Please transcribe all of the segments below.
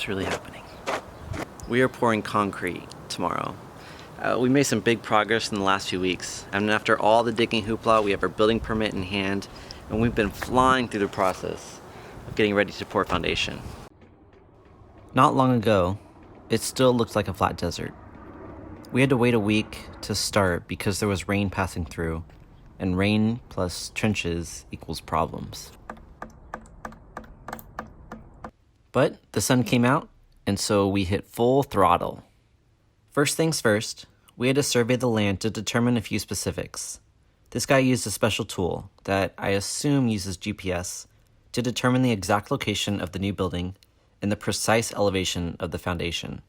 what's really happening. We are pouring concrete tomorrow. We made some big progress in the last few weeks, and after all the digging hoopla, we have our building permit in hand, and we've been flying through the process of getting ready to pour foundation. Not long ago, it still looked like a flat desert. We had to wait a week to start because there was rain passing through, and rain plus trenches equals problems. But the sun came out, and so we hit full throttle. First things first, we had to survey the land to determine a few specifics. This guy used a special tool that I assume uses GPS to determine the exact location of the new building and the precise elevation of the foundation.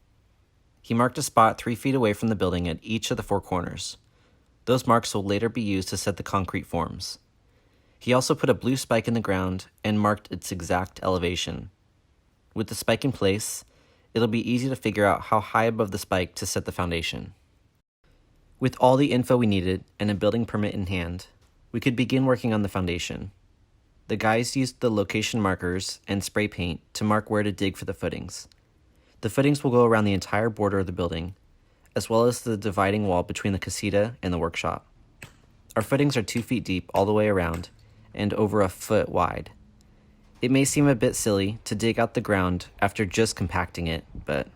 He marked a spot 3 feet away from the building at each of the 4 corners. Those marks will later be used to set the concrete forms. He also put a blue spike in the ground and marked its exact elevation. With the spike in place, it'll be easy to figure out how high above the spike to set the foundation. With all the info we needed and a building permit in hand, we could begin working on the foundation. The guys used the location markers and spray paint to mark where to dig for the footings. The footings will go around the entire border of the building, as well as the dividing wall between the casita and the workshop. Our footings are 2 feet deep all the way around and over a foot wide. It may seem a bit silly to dig out the ground after just compacting it, but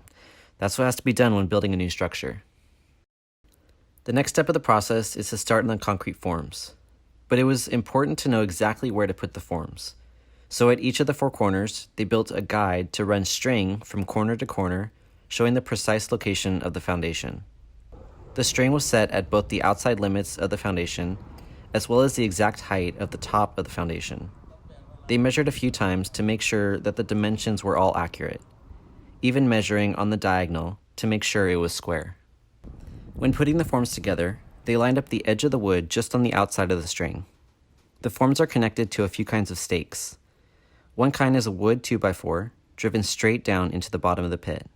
that's what has to be done when building a new structure. The next step of the process is to start on the concrete forms, but it was important to know exactly where to put the forms. So at each of the 4 corners, they built a guide to run string from corner to corner, showing the precise location of the foundation. The string was set at both the outside limits of the foundation, as well as the exact height of the top of the foundation. They measured a few times to make sure that the dimensions were all accurate, even measuring on the diagonal to make sure it was square. When putting the forms together, they lined up the edge of the wood just on the outside of the string. The forms are connected to a few kinds of stakes. One kind is a wood 2x4 driven straight down into the bottom of the pit.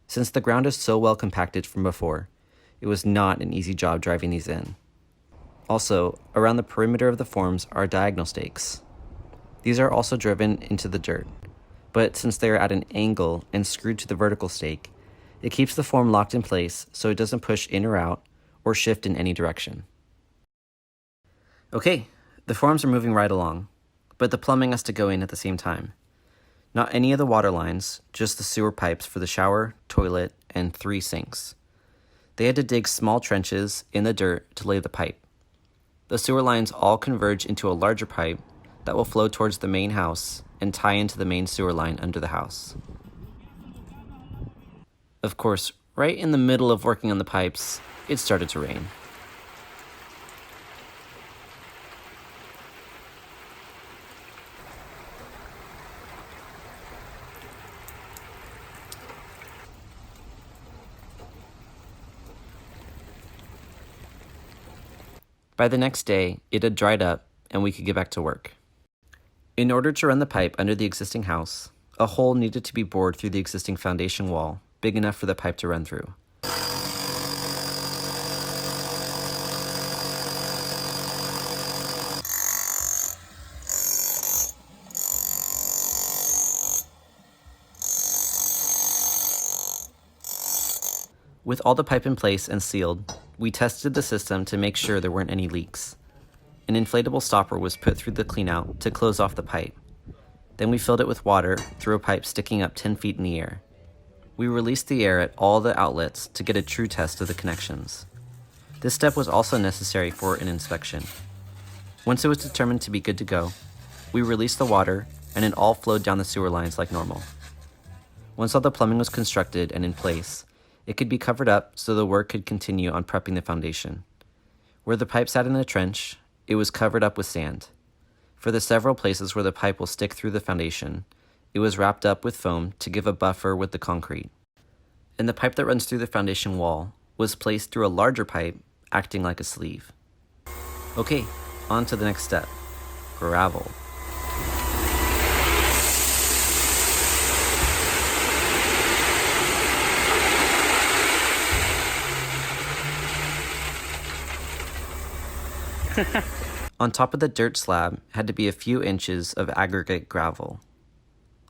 Since the ground is so well compacted from before, it was not an easy job driving these in. Also, around the perimeter of the forms are diagonal stakes. These are also driven into the dirt, but since they are at an angle and screwed to the vertical stake, it keeps the form locked in place so it doesn't push in or out or shift in any direction. Okay, the forms are moving right along, but the plumbing has to go in at the same time. Not any of the water lines, just the sewer pipes for the shower, toilet, and 3 sinks. They had to dig small trenches in the dirt to lay the pipe. The sewer lines all converge into a larger pipe that will flow towards the main house and tie into the main sewer line under the house. Of course, right in the middle of working on the pipes, it started to rain. By the next day, it had dried up and we could get back to work. In order to run the pipe under the existing house, a hole needed to be bored through the existing foundation wall, big enough for the pipe to run through. With all the pipe in place and sealed, we tested the system to make sure there weren't any leaks. An inflatable stopper was put through the cleanout to close off the pipe. Then we filled it with water through a pipe sticking up 10 feet in the air. We released the air at all the outlets to get a true test of the connections. This step was also necessary for an inspection. Once it was determined to be good to go, we released the water and it all flowed down the sewer lines like normal. Once all the plumbing was constructed and in place, it could be covered up so the work could continue on prepping the foundation. Where the pipe sat in the trench, it was covered up with sand. For the several places where the pipe will stick through the foundation, it was wrapped up with foam to give a buffer with the concrete. And the pipe that runs through the foundation wall was placed through a larger pipe, acting like a sleeve. Okay, on to the next step, gravel. On top of the dirt slab had to be a few inches of aggregate gravel.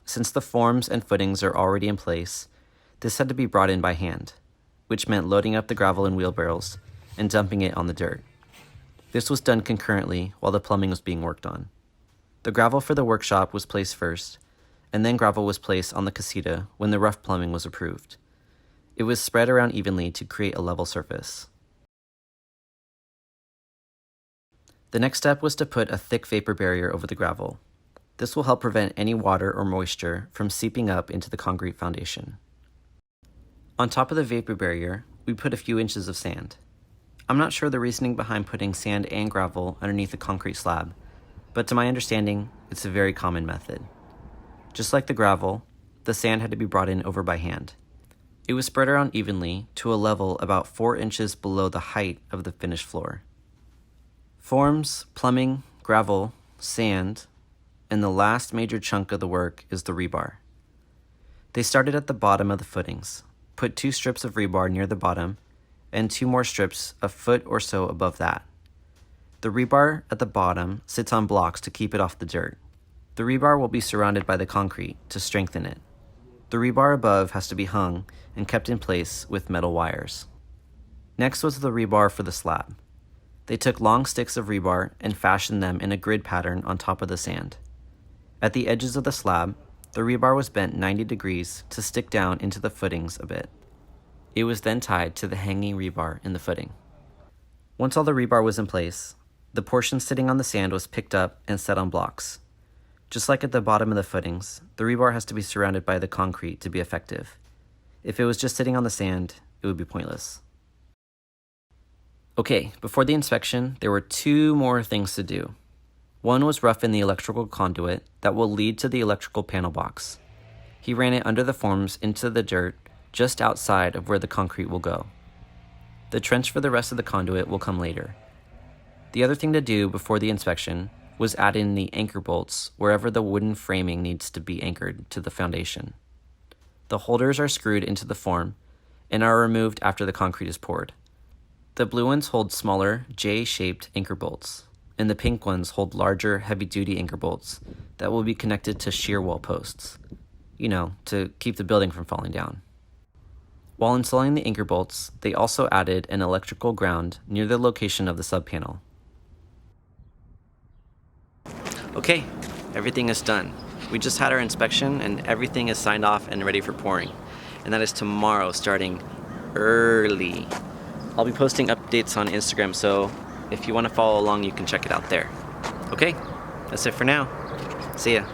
Since the forms and footings are already in place, this had to be brought in by hand, which meant loading up the gravel in wheelbarrows and dumping it on the dirt. This was done concurrently while the plumbing was being worked on. The gravel for the workshop was placed first, and then gravel was placed on the casita when the rough plumbing was approved. It was spread around evenly to create a level surface. The next step was to put a thick vapor barrier over the gravel. This will help prevent any water or moisture from seeping up into the concrete foundation. On top of the vapor barrier, we put a few inches of sand. I'm not sure the reasoning behind putting sand and gravel underneath a concrete slab, but to my understanding, it's a very common method. Just like the gravel, the sand had to be brought in over by hand. It was spread around evenly to a level about 4 inches below the height of the finished floor. Forms, plumbing, gravel, sand, and the last major chunk of the work is the rebar. They started at the bottom of the footings, put 2 strips of rebar near the bottom, and 2 more strips a foot or so above that. The rebar at the bottom sits on blocks to keep it off the dirt. The rebar will be surrounded by the concrete to strengthen it. The rebar above has to be hung and kept in place with metal wires. Next was the rebar for the slab. They took long sticks of rebar and fashioned them in a grid pattern on top of the sand. At the edges of the slab, the rebar was bent 90 degrees to stick down into the footings a bit. It was then tied to the hanging rebar in the footing. Once all the rebar was in place, the portion sitting on the sand was picked up and set on blocks. Just like at the bottom of the footings, the rebar has to be surrounded by the concrete to be effective. If it was just sitting on the sand, it would be pointless. Okay, before the inspection, there were 2 more things to do. One was roughen the electrical conduit that will lead to the electrical panel box. He ran it under the forms into the dirt just outside of where the concrete will go. The trench for the rest of the conduit will come later. The other thing to do before the inspection was add in the anchor bolts wherever the wooden framing needs to be anchored to the foundation. The holders are screwed into the form and are removed after the concrete is poured. The blue ones hold smaller J-shaped anchor bolts, and the pink ones hold larger heavy-duty anchor bolts that will be connected to shear wall posts, to keep the building from falling down. While installing the anchor bolts, they also added an electrical ground near the location of the subpanel. Okay, everything is done. We just had our inspection and everything is signed off and ready for pouring. And that is tomorrow, starting early. I'll be posting updates on Instagram, so if you want to follow along, you can check it out there. Okay, that's it for now. See ya.